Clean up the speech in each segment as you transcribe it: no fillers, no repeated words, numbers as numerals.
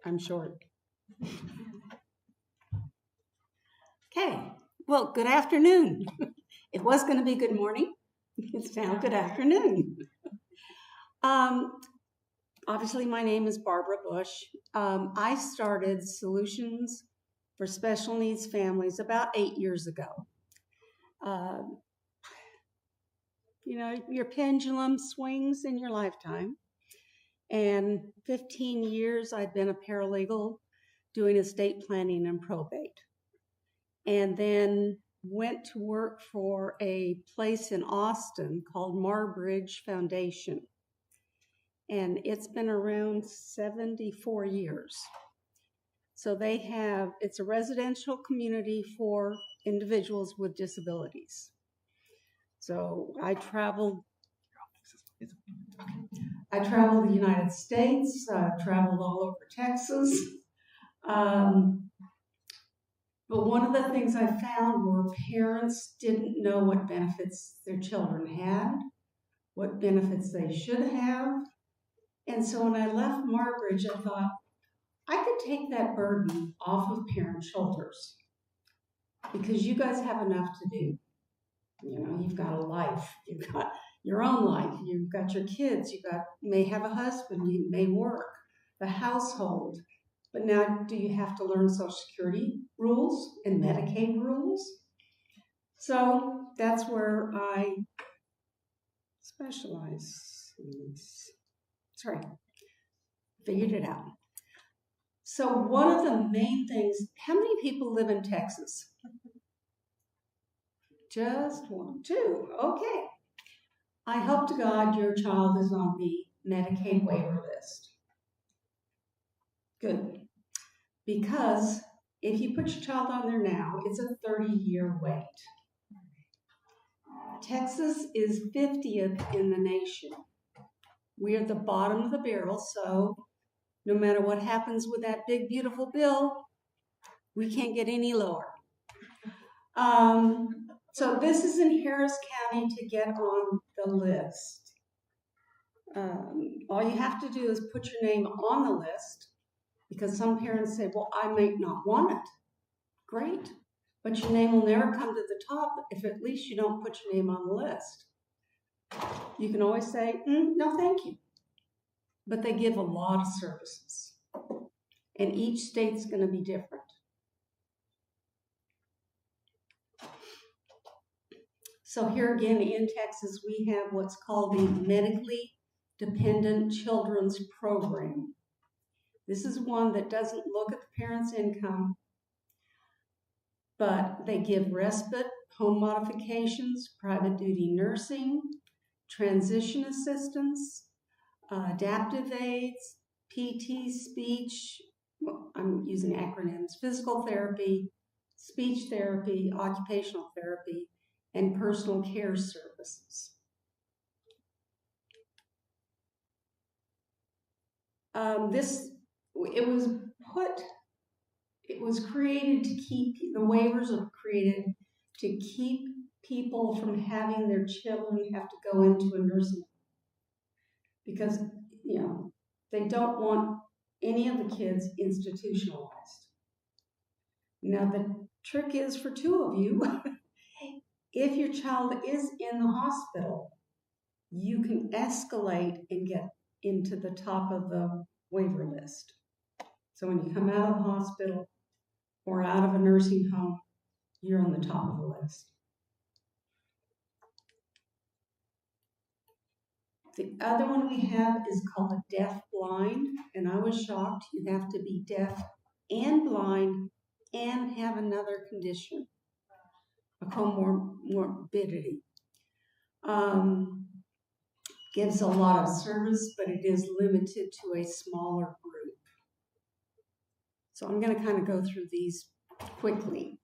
I'm short. Okay, well, good afternoon. It was going to be good morning. It's now good afternoon. Um, Obviously, my name is Barbara Bush. I started Solutions for Special Needs Families about 8 years ago. Your pendulum swings in your lifetime. And 15 years I've been a paralegal doing estate planning and probate. And then went to work for a place in Austin called Marbridge Foundation. And it's been around 74 years. So it's a residential community for individuals with disabilities. So I traveled the United States, traveled all over Texas. But one of the things I found were parents didn't know what benefits their children had, what benefits they should have. And so when I left Marbridge, I thought, I could take that burden off of parent shoulders because you guys have enough to do. You've got a life, you've got your own life, you've got your kids, you may have a husband, you may work, the household. But now do you have to learn Social Security rules and Medicaid rules? So that's where I specialize. Figured it out. So one of the main things, how many people live in Texas? Just one, two, okay. I hope to God your child is on the Medicaid waiver list. Good. Because if you put your child on there now, it's a 30-year wait. Texas is 50th in the nation. We are at the bottom of the barrel, so no matter what happens with that big, beautiful bill, we can't get any lower. So this is in Harris County to get on the list. All you have to do is put your name on the list, because some parents say, well, I might not want it. Great, but your name will never come to the top if at least you don't put your name on the list. You can always say, no, thank you. But they give a lot of services, and each state's going to be different. So here again in Texas, we have what's called the Medically Dependent Children's Program. This is one that doesn't look at the parent's income, but they give respite, home modifications, private duty nursing, transition assistance, adaptive aids, PT, speech, I'm using acronyms, physical therapy, speech therapy, occupational therapy, and personal care services. It was created to keep, the waivers are created to keep people from having their children have to go into a nursing home. Because, they don't want any of the kids institutionalized. Now, the trick is for two of you, if your child is in the hospital, you can escalate and get into the top of the waiver list. So when you come out of the hospital or out of a nursing home, you're on the top of the list. The other one we have is called a deaf blind, and I was shocked. You have to be deaf and blind and have another condition, a comorbidity. Gives a lot of service, but it is limited to a smaller group. So I'm going to kind of go through these quickly.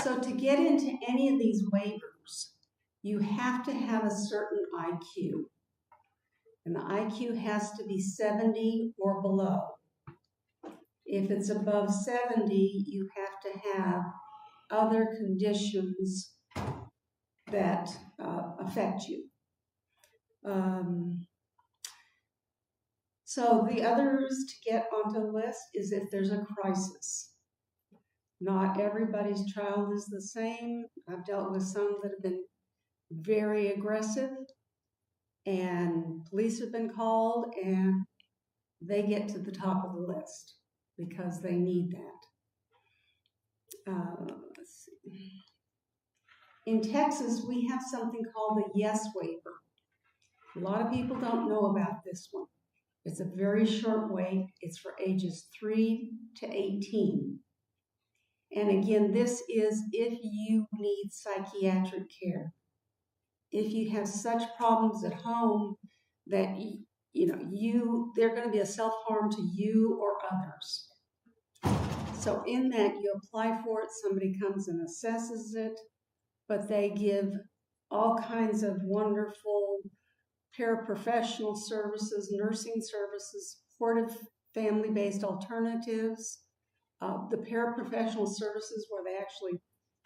So to get into any of these waivers, you have to have a certain IQ. And the IQ has to be 70 or below. If it's above 70, you have to have other conditions that affect you. Um, so the others to get onto the list is if there's a crisis. Not everybody's child is the same. I've dealt with some that have been very aggressive, and police have been called, and they get to the top of the list because they need that. Let's see. In Texas, we have something called the yes waiver. A lot of people don't know about this one. It's a very short wait. It's for ages 3 to 18. And again, this is if you need psychiatric care. If you have such problems at home that they're going to be a self-harm to you or others. So in that, you apply for it, somebody comes and assesses it, but they give all kinds of wonderful paraprofessional services, nursing services, supportive family-based alternatives, the paraprofessional services where they actually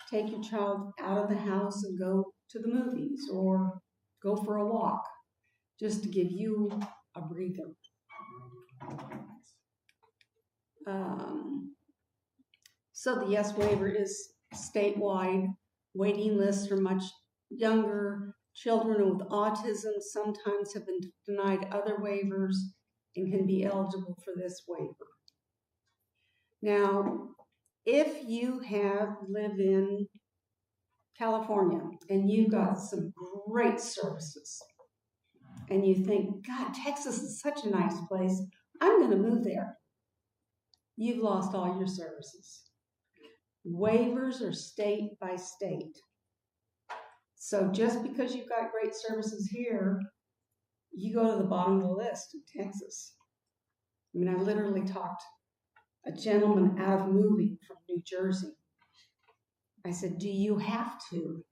take your child out of the house and go to the movies or go for a walk, just to give you a breather. So the yes waiver is statewide. Waiting lists are much younger. Children with autism sometimes have been denied other waivers and can be eligible for this waiver. Now, if you live in California and you've got some great services and you think, God, Texas is such a nice place, I'm going to move there. You've lost all your services. Waivers are state by state. So just because you've got great services here, you go to the bottom of the list in Texas. I mean, I literally talked a gentleman out of moving from New Jersey. I said, do you have to?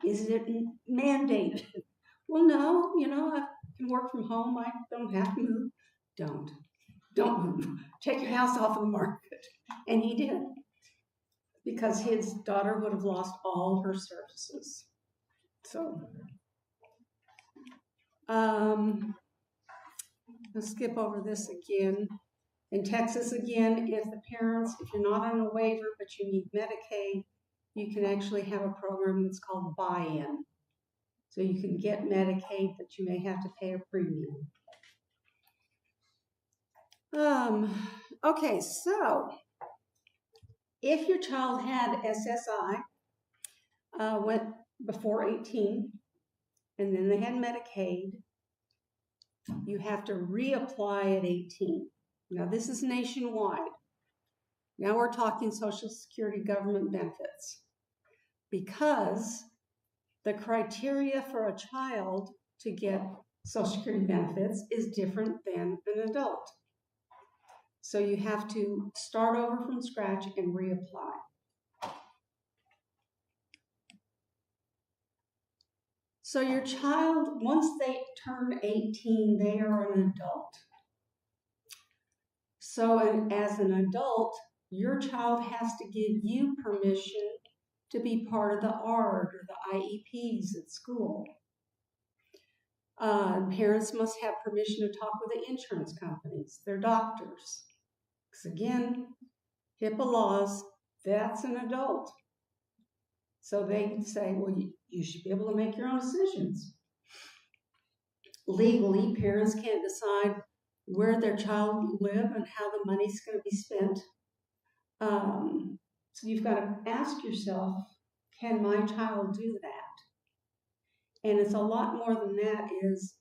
Is it mandated? Well, no, I can work from home. I don't have to move. Don't move. Take your house off of the market. And he did, because his daughter would have lost all her services. So, let's skip over this again. In Texas, again, if you're not on a waiver but you need Medicaid, you can actually have a program that's called buy-in. So you can get Medicaid, but you may have to pay a premium. Okay, so if your child had SSI, went before 18, and then they had Medicaid, you have to reapply at 18. Now, this is nationwide. Now we're talking Social Security government benefits, because the criteria for a child to get Social Security benefits is different than an adult. So you have to start over from scratch and reapply. So your child, once they turn 18, they are an adult. So as an adult, your child has to give you permission to be part of the ARD or the IEPs at school. Parents must have permission to talk with the insurance companies, their doctors. Because again, HIPAA laws, that's an adult. So they say, well, you should be able to make your own decisions. Legally, parents can't decide where their child will live and how the money's going to be spent. So you've got to ask yourself, can my child do that? And it's a lot more than that is,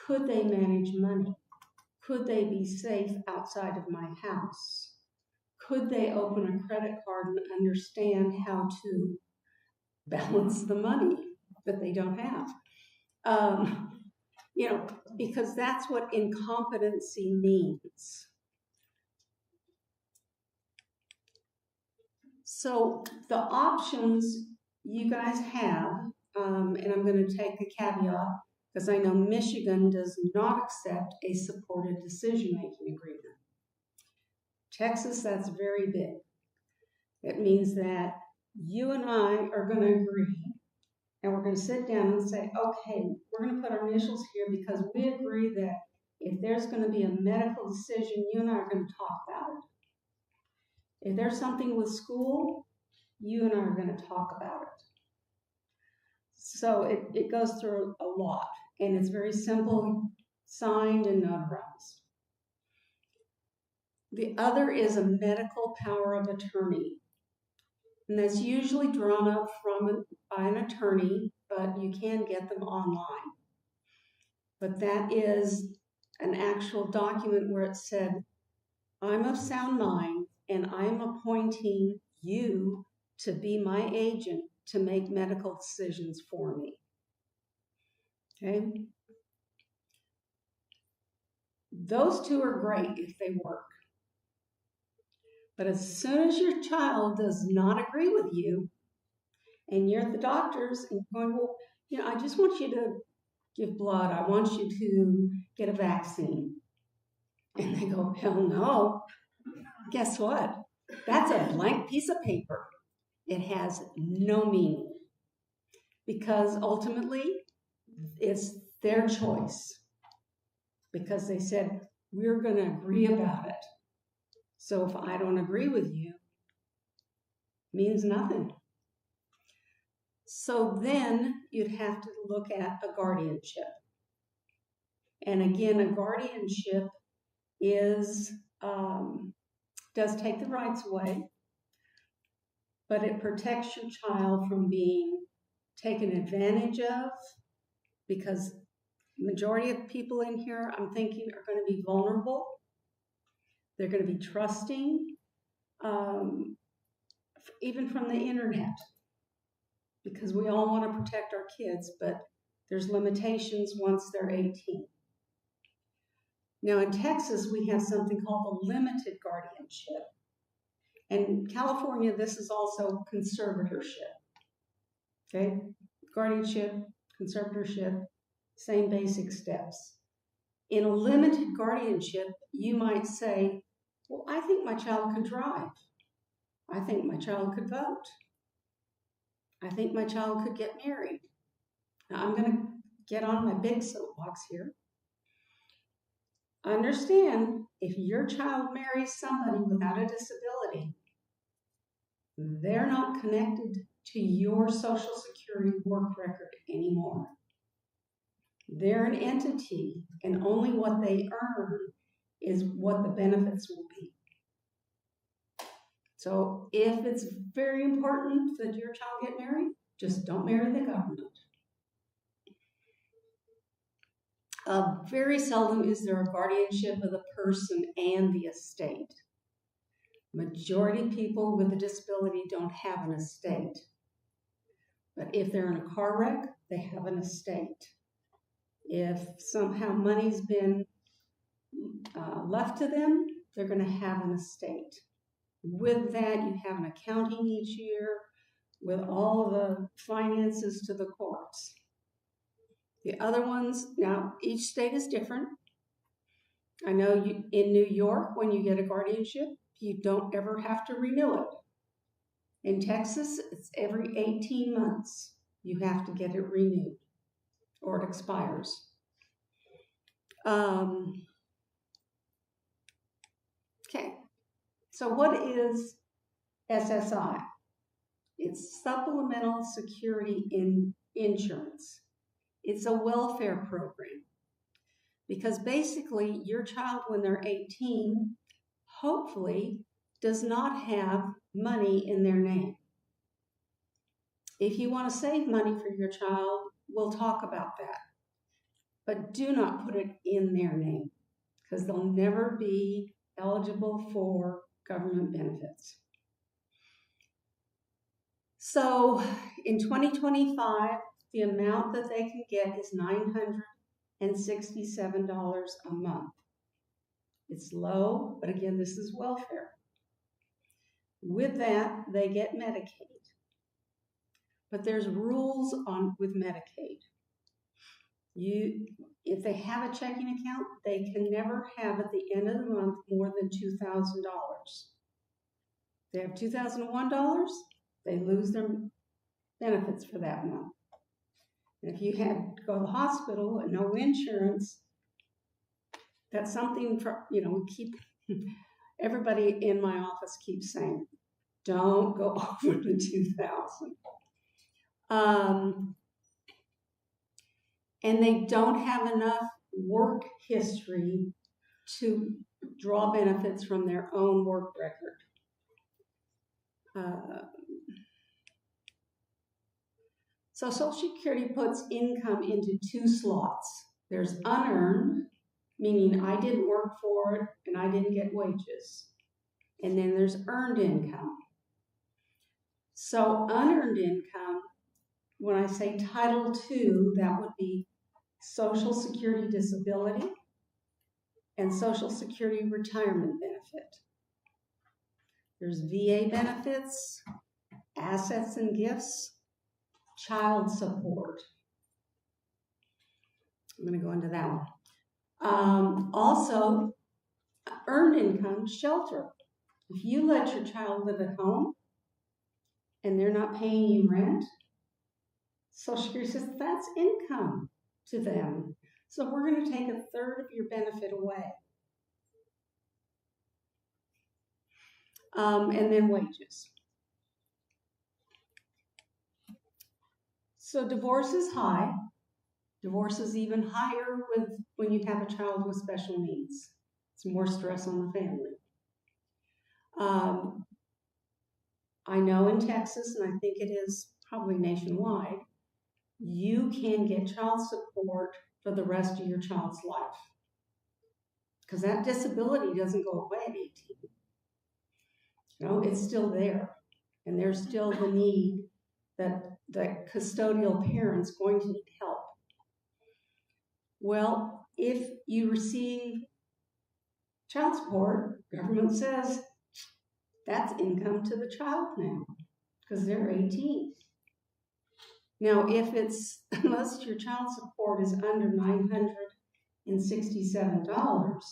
could they manage money? Could they be safe outside of my house? Could they open a credit card and understand how to balance the money that they don't have? Because that's what incompetency means. So the options you guys have, and I'm going to take a caveat because I know Michigan does not accept a supported decision-making agreement. Texas, that's very big. It means that you and I are going to agree And we're going to sit down and say, okay, we're going to put our initials here because we agree that if there's going to be a medical decision, you and I are going to talk about it. If there's something with school, you and I are going to talk about it. So it goes through a lot, and it's very simple, signed and notarized. The other is a medical power of attorney. And that's usually drawn up by an attorney, but you can get them online. But that is an actual document where it said, I'm of sound mind and I'm appointing you to be my agent to make medical decisions for me. Okay? Those two are great if they work. But as soon as your child does not agree with you, and you're at the doctor's and going, well, I just want you to give blood. I want you to get a vaccine. And they go, hell no. Guess what? That's a blank piece of paper. It has no meaning. Because ultimately, it's their choice. Because they said, we're going to agree about it. So if I don't agree with you, it means nothing. So then you'd have to look at a guardianship. And again, a guardianship does take the rights away, but it protects your child from being taken advantage of, because the majority of people in here, I'm thinking, are going to be vulnerable. They're going to be trusting, even from the internet, because we all want to protect our kids, but there's limitations once they're 18. Now in Texas, we have something called a limited guardianship. And in California, this is also conservatorship. Okay? Guardianship, conservatorship, same basic steps. In a limited guardianship, you might say, well, I think my child could drive. I think my child could vote. I think my child could get married. Now, I'm going to get on my big soapbox here. Understand, if your child marries somebody without a disability, they're not connected to your Social Security work record anymore. They're an entity, and only what they earn is what the benefits will be. So if it's very important that your child get married, just don't marry the government. Very seldom is there a guardianship of the person and the estate. Majority of people with a disability don't have an estate. But if they're in a car wreck, they have an estate. If somehow money's been left to them, they're going to have an estate. With that, you have an accounting each year with all the finances to the courts. The other ones, now each state is different. I know in New York, when you get a guardianship, you don't ever have to renew it. In Texas, it's every 18 months you have to get it renewed or it expires. Okay, so what is SSI? It's Supplemental Security Insurance. It's a welfare program, because basically your child, when they're 18, hopefully does not have money in their name. If you want to save money for your child, we'll talk about that. But do not put it in their name, because they'll never be eligible for government benefits. So in 2025, the amount that they can get is $967 a month. It's low, but again, this is welfare. With that, they get Medicaid. But there's rules with Medicaid. If they have a checking account, they can never have at the end of the month more than $2,000. They have $2,001, they lose their benefits for that month. And if you had to go to the hospital and no insurance, that's something for, we keep, everybody in my office keeps saying, don't go over the 2,000. And they don't have enough work history to draw benefits from their own work record. So Social Security puts income into two slots. There's unearned, meaning I didn't work for it and I didn't get wages. And then there's earned income. So unearned income, when I say Title II, that would be Social Security Disability and Social Security Retirement Benefit. There's VA benefits, assets and gifts, child support. I'm going to go into that one. Also, earned income, shelter. If you let your child live at home and they're not paying you rent, Social Security says that's income to them. So we're going to take a third of your benefit away. And then wages. So divorce is high. Divorce is even higher when you have a child with special needs. It's more stress on the family. I know in Texas, and I think it is probably nationwide, you can get child support for the rest of your child's life. Because that disability doesn't go away at 18. It's still there. And there's still the need that the custodial parent's going to need help. Well, if you receive child support, government says that's income to the child now because they're 18. Now, unless your child support is under $967,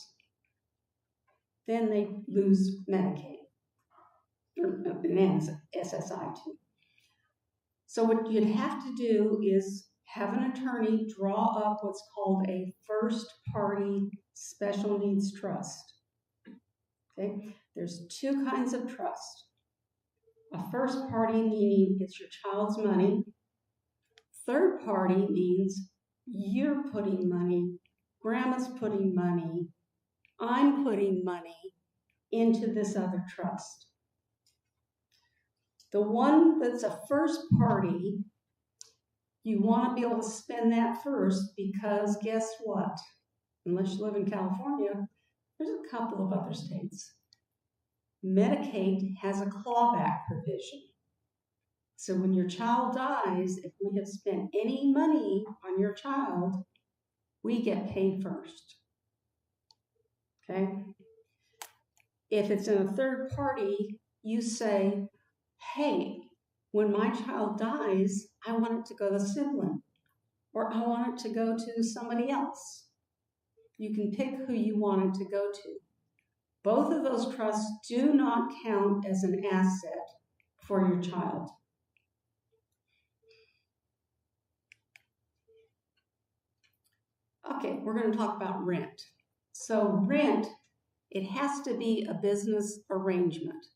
then they lose Medicaid and SSI too. So what you'd have to do is have an attorney draw up what's called a first-party special needs trust. Okay, there's two kinds of trust. A first party meaning it's your child's money. Third party means you're putting money, grandma's putting money, I'm putting money into this other trust. The one that's a first party, you want to be able to spend that first because guess what? Unless you live in California, there's a couple of other states. Medicaid has a clawback provision. So when your child dies, if we have spent any money on your child, we get paid first. Okay? If it's in a third party, you say, hey, when my child dies, I want it to go to the sibling, or I want it to go to somebody else. You can pick who you want it to go to. Both of those trusts do not count as an asset for your child. Okay, we're going to talk about rent. So rent, it has to be a business arrangement.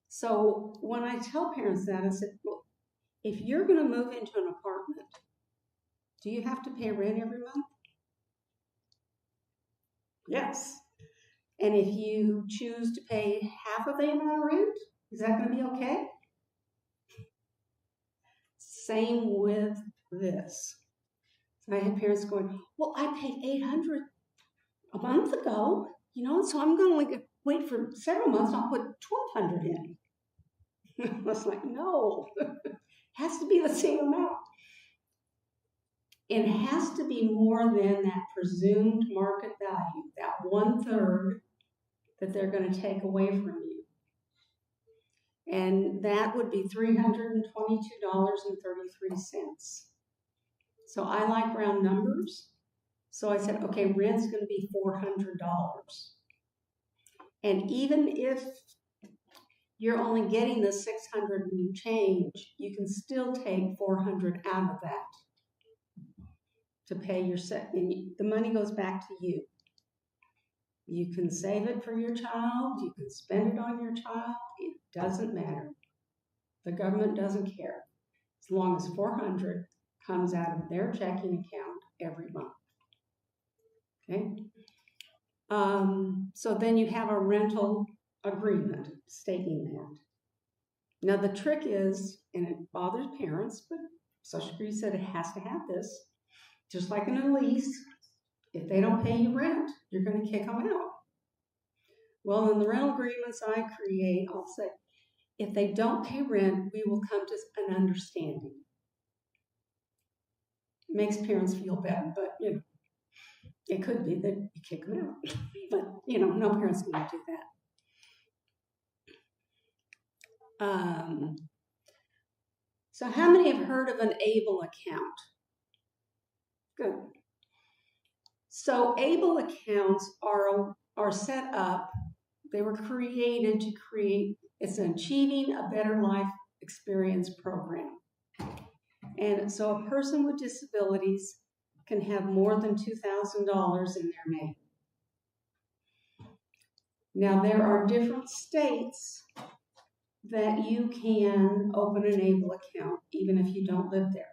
So when I tell parents that, I said, well, if you're going to move into an apartment, do you have to pay rent every month? Yes. And if you choose to pay half of the amount of rent, is that going to be okay? Same with this. So I had parents going, well, I paid $800 a month ago, so I'm going to wait for several months and I'll put $1,200 in. I was like, no, it has to be the same amount. It has to be more than that presumed market value, that 1/3 that they're going to take away from you. And that would be $322.33. So I like round numbers. So I said, okay, rent's going to be $400. And even if you're only getting the $600 and change, you can still take $400 out of that. to pay your set, and the money goes back to you. You can save it for your child, you can spend it on your child, it doesn't matter. The government doesn't care, as long as $400 comes out of their checking account every month. Okay? So then you have a rental agreement stating that. Now the trick is, and it bothers parents, but Social Security said it has to have this, just like in a lease, if they don't pay you rent, you're going to kick them out. Well, in the rental agreements I create, I'll say, if they don't pay rent, we will come to an understanding. It makes parents feel bad, but it could be that you kick them out. But no parent's going to do that. So how many have heard of an ABLE account? Good. So ABLE accounts are set up, they were created to create, it's an Achieving a Better Life Experience program. And so a person with disabilities can have more than $2,000 in their name. Now there are different states that you can open an ABLE account, even if you don't live there.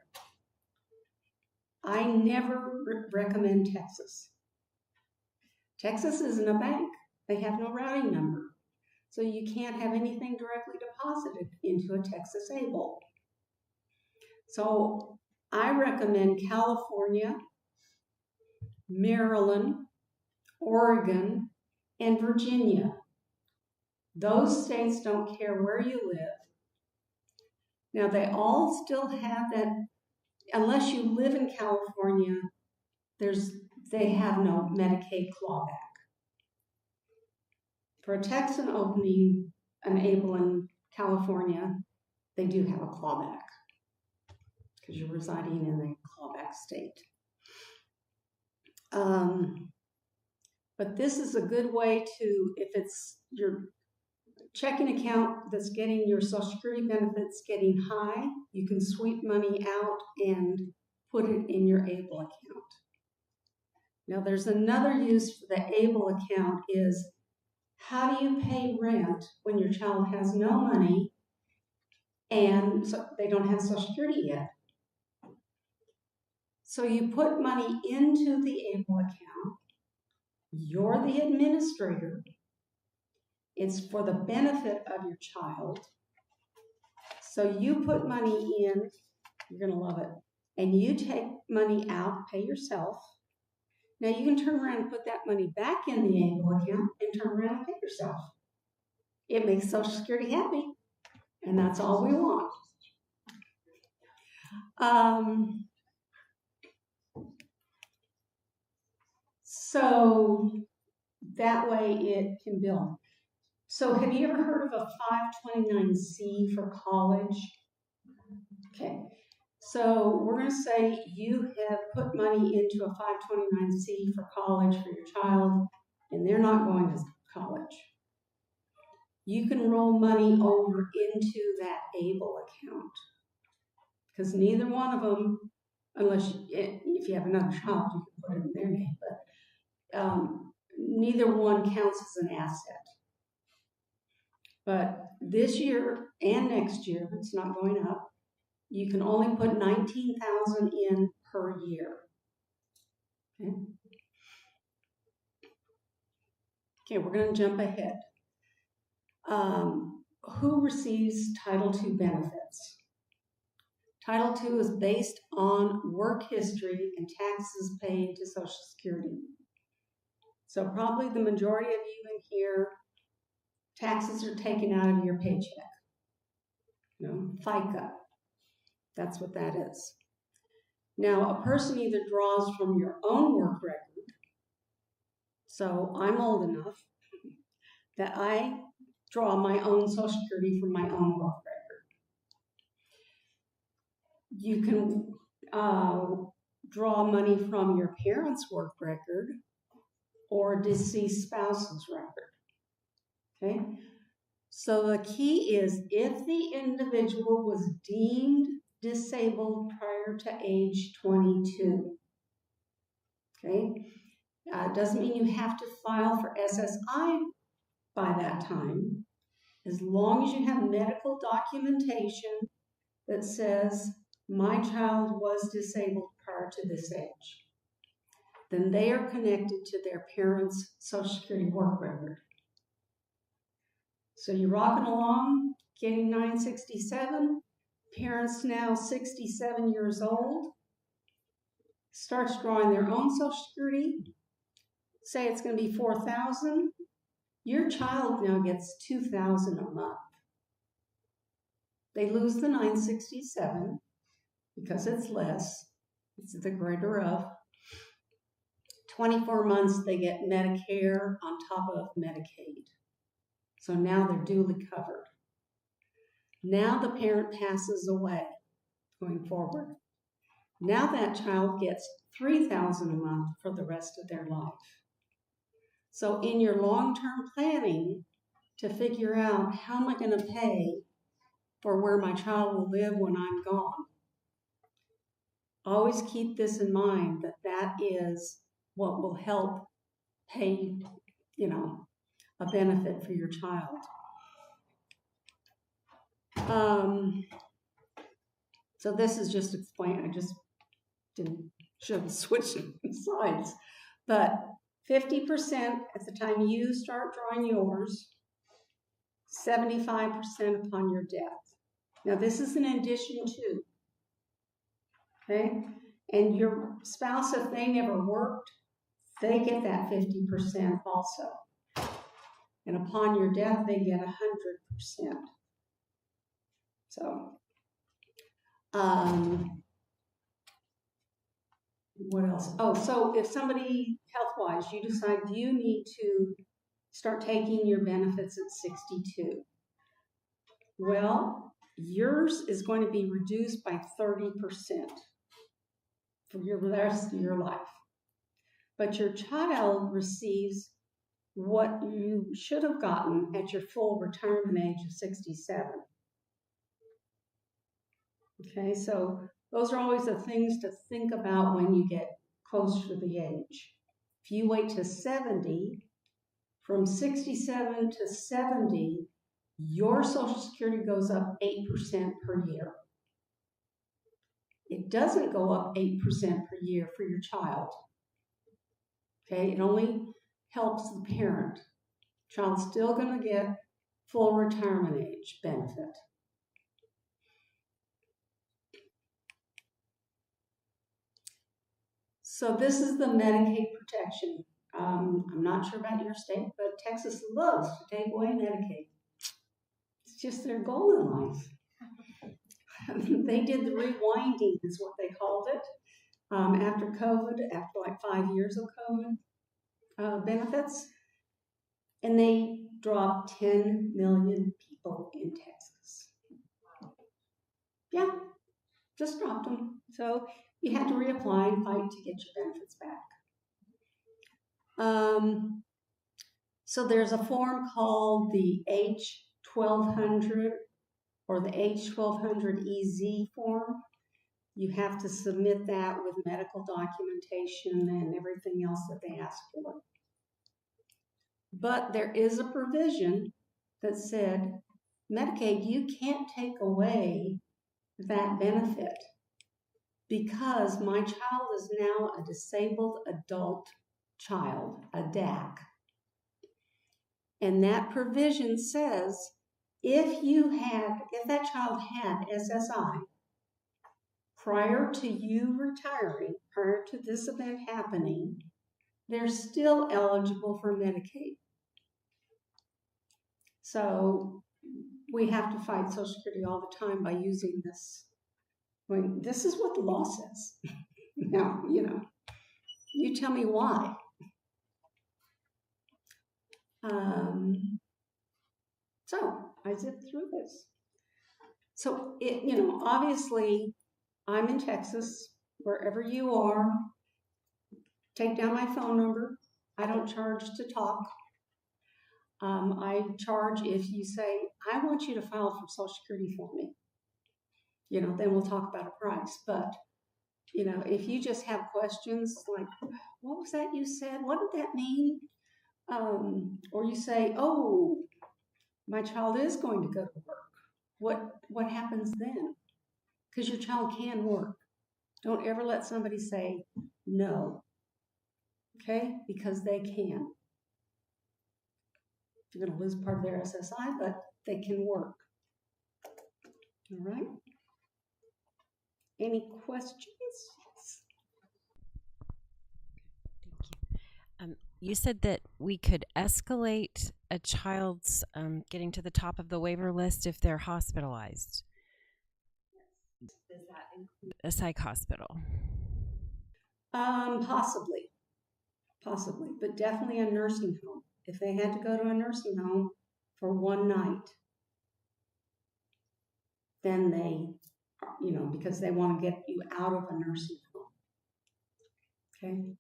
I never recommend Texas. Texas isn't a bank. They have no routing number. So you can't have anything directly deposited into a Texas ABLE. So I recommend California, Maryland, Oregon, and Virginia. Those states don't care where you live. Now they all still have that, unless you live in California, they have no Medicaid clawback. For a Texan opening an ABLE in California, they do have a clawback because you're residing in a clawback state. But this is a good way to, if it's your checking account that's getting your Social Security benefits getting high, you can sweep money out and put it in your ABLE account. Now there's another use for the ABLE account is, how do you pay rent when your child has no money and so they don't have Social Security yet? So you put money into the ABLE account, you're the administrator, it's for the benefit of your child. So you put money in, you're going to love it, and you take money out, pay yourself. Now you can turn around and put that money back in the ABLE account and turn around and pay yourself. It makes Social Security happy, and that's all we want. So that way it can build. So have you ever heard of a 529C for college? Okay, so we're going to say you have put money into a 529C for college for your child, and they're not going to college. You can roll money over into that ABLE account because neither one of them, unless if you have another child, you can put it in their name, but neither one counts as an asset. But this year and next year, it's not going up, you can only put $19,000 in per year. Okay, we're going to jump ahead. Who receives Title II benefits? Title II is based on work history and taxes paid to Social Security. So probably the majority of you in here, taxes are taken out of your paycheck. FICA. That's what that is. Now, a person either draws from your own work record. So I'm old enough that I draw my own Social Security from my own work record. You can draw money from your parents' work record or deceased spouse's record. Okay? So the key is if the individual was deemed disabled prior to age 22, Okay? Doesn't mean you have to file for SSI by that time. As long as you have medical documentation that says my child was disabled prior to this age, then they are connected to their parents' Social Security work record. So you're rocking along, getting 967, parents now 67 years old, starts drawing their own Social Security, say it's going to be 4,000, your child now gets 2,000 a month. They lose the 967 because it's less, it's the greater of. 24 months they get Medicare on top of Medicaid. So now they're duly covered. Now the parent passes away going forward. Now that child gets 3,000 a month for the rest of their life. So in your long-term planning to figure out how am I going to pay for where my child will live when I'm gone, always keep this in mind, that that is what will help pay, a benefit for your child. So this is just explain. I just didn't show the switching sides, but 50% at the time you start drawing yours, 75% upon your death. Now this is in addition to, okay? And your spouse, if they never worked, they get that 50% also. And upon your death, they get 100%. So, what else? Oh, so if somebody, health-wise, you decide you need to start taking your benefits at 62, well, yours is going to be reduced by 30% for the rest of your life. But your child receives what you should have gotten at your full retirement age of 67. Okay, so those are always the things to think about when you get closer to the age. If you wait to 70, from 67 to 70, your Social Security goes up 8% per year. It doesn't go up 8% per year for your child. Okay, it only helps the parent. Child's still going to get full retirement age benefit. So this is the Medicaid protection. I'm not sure about your state, but Texas loves to take away Medicaid. It's just their goal in life. They did the rewinding, is what they called it, after COVID, after like 5 years of COVID benefits. And they dropped 10 million people in Texas. Yeah, just dropped them. So you had to reapply and fight to get your benefits back. So there's a form called the H1200 or the H1200EZ form. You have to submit that with medical documentation and everything else that they ask for. But there is a provision that said, Medicaid, you can't take away that benefit because my child is now a disabled adult child, a DAC. And that provision says if that child had SSI prior to you retiring, prior to this event happening, they're still eligible for Medicaid. So we have to fight Social Security all the time by using this. I mean, this is what the law says. Now, you tell me why. So I zipped through this. So obviously I'm in Texas, wherever you are, take down my phone number. I don't charge to talk. I charge if you say, I want you to file for Social Security for me. Then we'll talk about a price. But if you just have questions like, what was that you said? What did that mean? Or you say, oh, my child is going to go to work. What happens then? Because your child can work. Don't ever let somebody say no, okay? Because they can. You're going to lose part of their SSI, but they can work. All right? Any questions? Thank you. You said that we could escalate a child's getting to the top of the waiver list if they're hospitalized. Does that include a psych hospital? Possibly, but definitely a nursing home. If they had to go to a nursing home for one night, then they, because they want to get you out of a nursing home. Okay.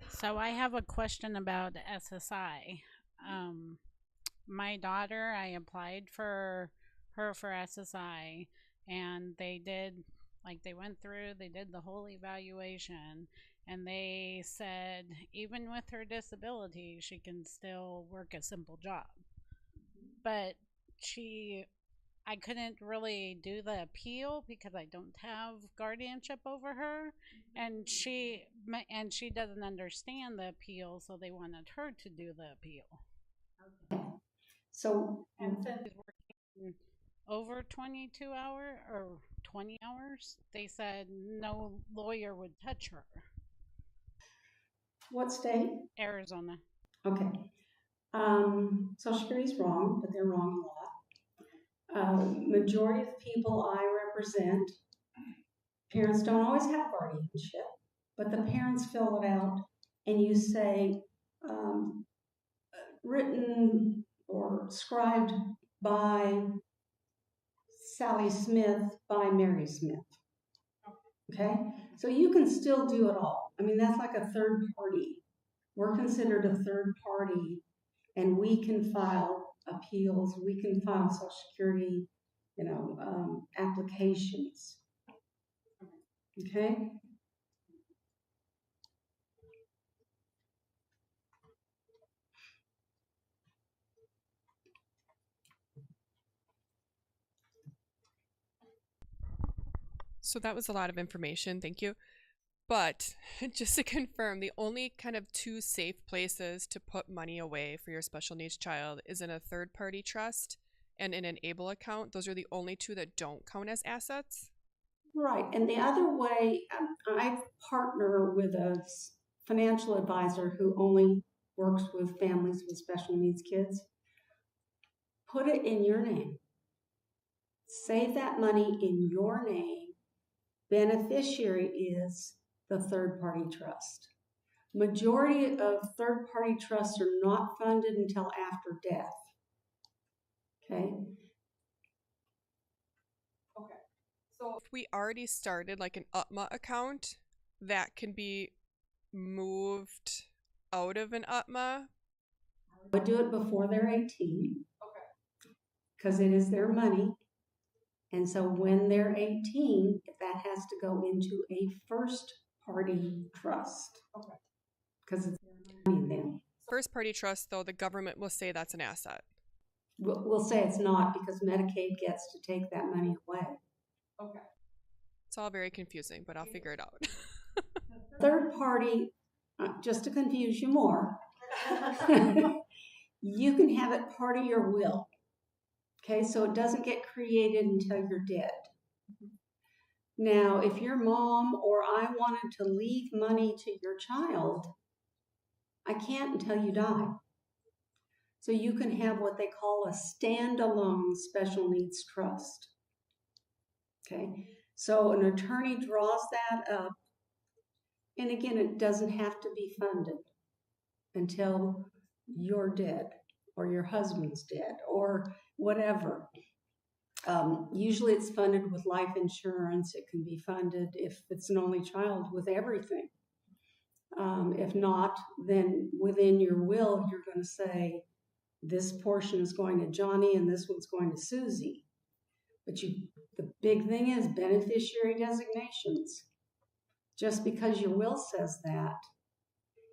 So I have a question about SSI. My daughter, I applied for her for SSI, and they did, they went through, they did the whole evaluation, and they said even with her disability, she can still work a simple job. But I couldn't really do the appeal because I don't have guardianship over her, and she doesn't understand the appeal, so they wanted her to do the appeal. Okay. So, and since she's working over 22 hours or 20 hours, they said no lawyer would touch her. What state? Arizona. Okay. Social Security's wrong, but they're wrong a lot. Majority of the people I represent, parents don't always have guardianship, but the parents fill it out, and you say, written or scribed by Sally Smith by Mary Smith. Okay? So you can still do it all. I mean, that's like a third party. We're considered a third party, and we can file appeals, we can file Social Security, applications. Okay? So that was a lot of information. Thank you. But just to confirm, the only kind of two safe places to put money away for your special needs child is in a third-party trust and in an ABLE account. Those are the only two that don't count as assets? Right. And the other way, I partner with a financial advisor who only works with families with special needs kids. Put it in your name. Save that money in your name. Beneficiary is the third-party trust. Majority of third-party trusts are not funded until after death. Okay? Okay. So if we already started like an UTMA account, that can be moved out of an UTMA? I would do it before they're 18. Okay. Because it is their money. And so when they're 18, that has to go into a first-party trust. Okay. Because it's their money then. First-party trust, though, the government will say that's an asset. We'll say it's not because Medicaid gets to take that money away. Okay. It's all very confusing, but I'll figure it out. Third party, just to confuse you more, you can have it part of your will. Okay, so it doesn't get created until you're dead. Now, if your mom or I wanted to leave money to your child, I can't until you die. So you can have what they call a standalone special needs trust. Okay, so an attorney draws that up, and again, it doesn't have to be funded until you're dead or your husband's dead or whatever. Usually it's funded with life insurance. It can be funded, if it's an only child, with everything. If not, then within your will, you're going to say, this portion is going to Johnny and this one's going to Susie. But the big thing is beneficiary designations. Just because your will says that,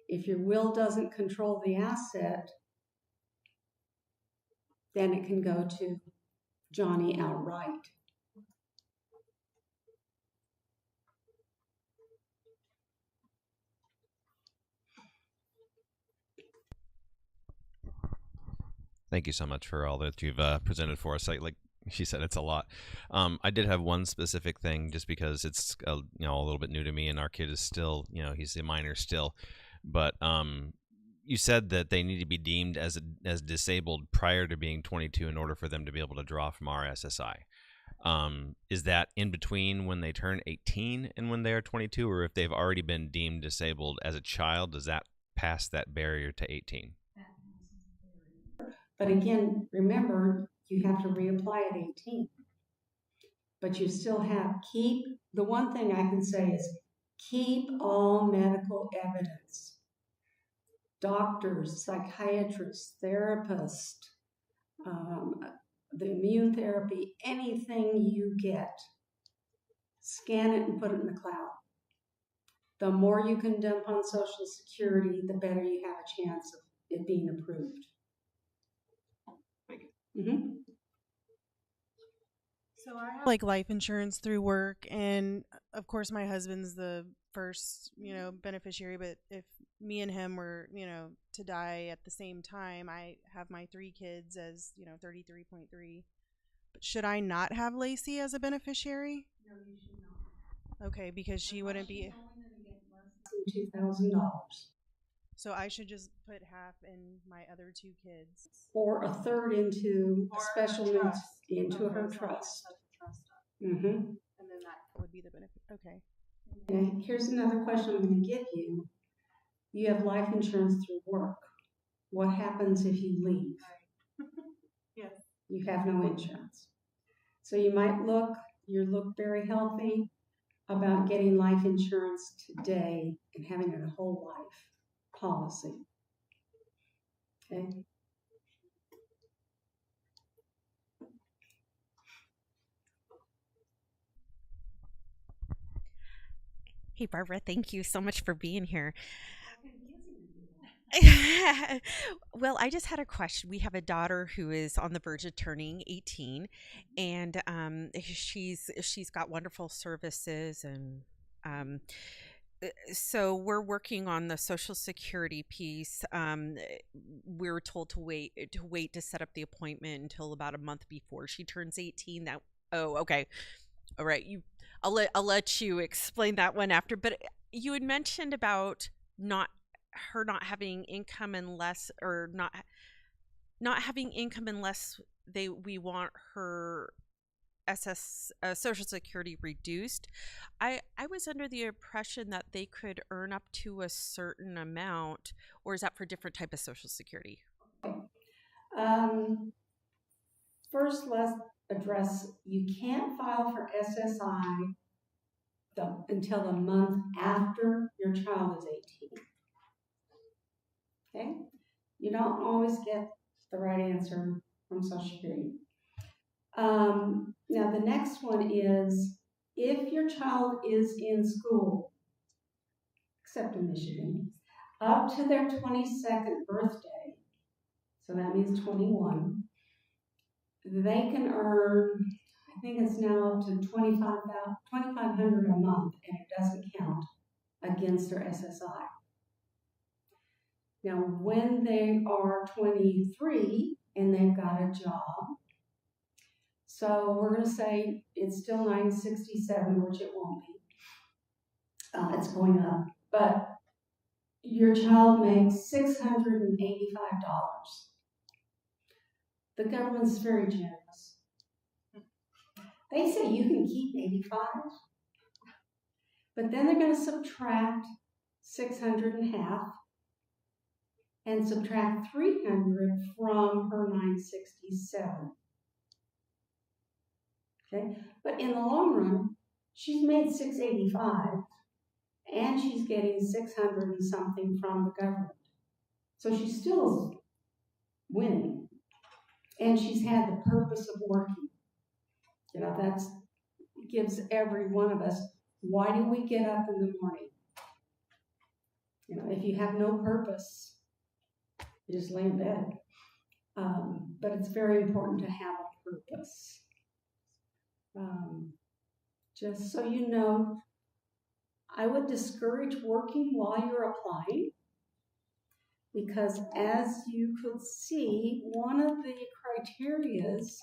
if your will doesn't control the asset, then it can go to Johnny outright. Thank you so much for all that you've presented for us. Like she said, it's a lot. I did have one specific thing, just because it's a little bit new to me, and our kid is still, he's a minor still. But you said that they need to be deemed as disabled prior to being 22 in order for them to be able to draw from our SSI. Is that in between when they turn 18 and when they are 22, or if they've already been deemed disabled as a child, does that pass that barrier to 18? But again, remember, you have to reapply at 18. But you still the one thing I can say is keep all medical evidence. Doctors, psychiatrists, therapists, the immune therapy, anything you get, scan it and put it in the cloud. The more you can dump on Social Security, the better you have a chance of it being approved. Mm-hmm. So I have like life insurance through work, and of course my husband's the first, beneficiary, but if me and him were, to die at the same time, I have my 3 kids as, 33.3. But should I not have Lacey as a beneficiary? No, you should not. Okay, because she wouldn't be. $2,000. So I should just put half in my other 2 kids. Or a third into a special needs, into her trust. Mm-hmm. And then that would be the benefit. Okay. Okay, here's another question I'm going to give you. You have life insurance through work. What happens if you leave? Yes. You have no insurance. So you look very healthy about getting life insurance today and having a whole life policy. Okay. Hey, Barbara, thank you so much for being here. Well, I just had a question. We have a daughter who is on the verge of turning 18, and she's got wonderful services, and so we're working on the Social Security piece. We were told to wait to set up the appointment until about a month before she turns 18. Okay. All right. I'll let you explain that one after. But you had mentioned about not having income unless we want her Social Security reduced. I was under the impression that they could earn up to a certain amount, or is that for different type of Social Security? First, let's address, you can't file for SSI until the month after your child is 18. Okay? You don't always get the right answer from Social Security. Now, the next one is, if your child is in school, except in Michigan, up to their 22nd birthday, so that means 21, they can earn, I think it's now up to $2,500 a month, and it doesn't count against their SSI. Now, when they are 23 and they've got a job, so we're going to say it's still $967, which it won't be. It's going up. But your child makes $685. The government's very generous. They say you can keep 85, but then they're going to subtract 600 in half and subtract 300 from her 967. Okay, but in the long run, she's made 685, and she's getting 600 and something from the government. So she's still winning, and she's had the purpose of working. You know, that's gives every one of us, why do we get up in the morning? You know, if you have no purpose, you just lay in bed. But it's very important to have a purpose. Just so you know, I would discourage working while you're applying, because as you could see, one of the criterias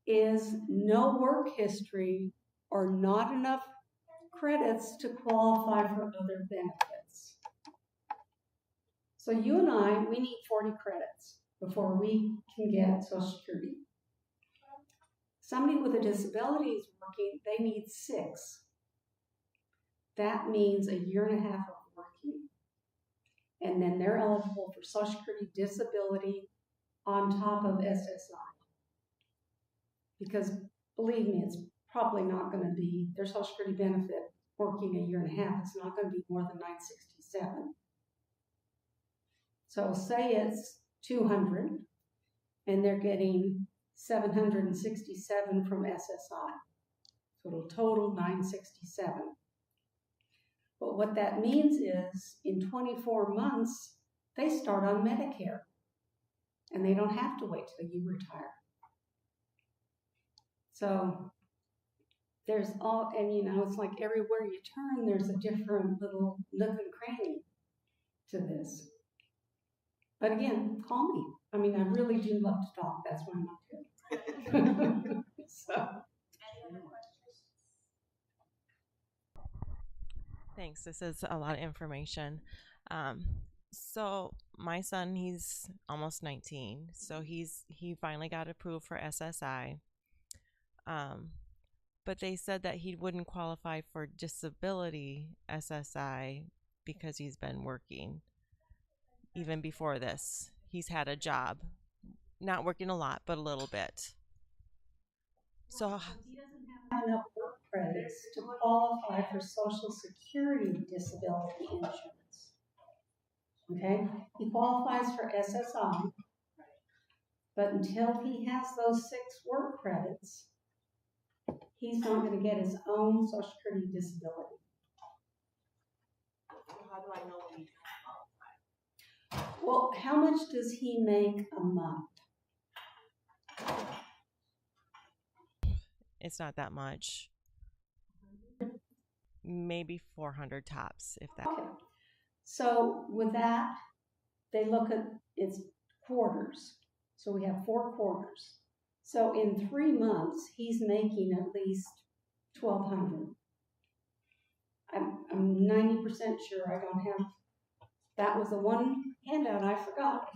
is no work history or not enough credits to qualify for other benefits. So you and I, we need 40 credits before we can get Social Security. Somebody with a disability is working, they need 6. That means a year and a half of working. And then they're eligible for Social Security disability on top of SSI. Because believe me, it's probably not going to be their Social Security benefit working a year and a half. It's not going to be more than 967. So say it's 200 and they're getting 767 from SSI. So it'll total 967. But what that means is in 24 months, they start on Medicare and they don't have to wait till you retire. So there's all, and you know, it's like everywhere you turn, there's a different little nook and cranny to this. But again, call me. I mean, I really do love to talk. That's why I'm up here. So. Thanks. This is a lot of information. So my son, he's almost 19. So he finally got approved for SSI. But they said that he wouldn't qualify for disability SSI because he's been working. Even before this, he's had a job, not working a lot, but a little bit. So he doesn't have enough work credits to qualify for Social Security disability insurance. Okay, he qualifies for SSI, but until he has those 6 work credits, he's not going to get his own Social Security disability. How do I know when you qualify? Well, how much does he make a month? it's not that much. Maybe 400 tops, if that. Okay. So with that, they look at its quarters. So we have 4 quarters. So in 3 months, he's making at least $1,200. I'm 90% sure I don't have. That was the one handout I forgot.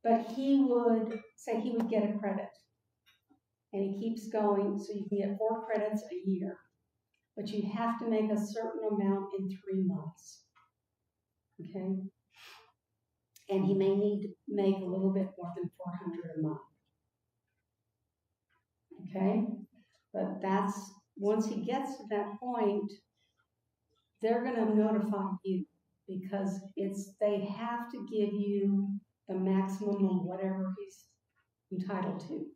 But he would say he would get a credit, and he keeps going. So you can get 4 credits a year, but you have to make a certain amount in 3 months. Okay. And he may need to make a little bit more than $400 a month. Okay? But that's, once he gets to that point, they're going to notify you, because they have to give you the maximum of whatever he's entitled to.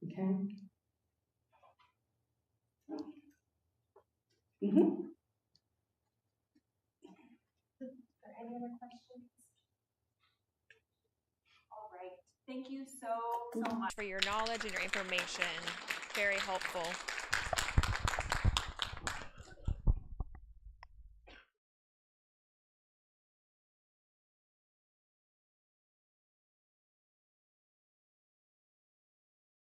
Okay? Mm-hmm. Any other questions? All right. Thank you so much for your knowledge and your information. Very helpful.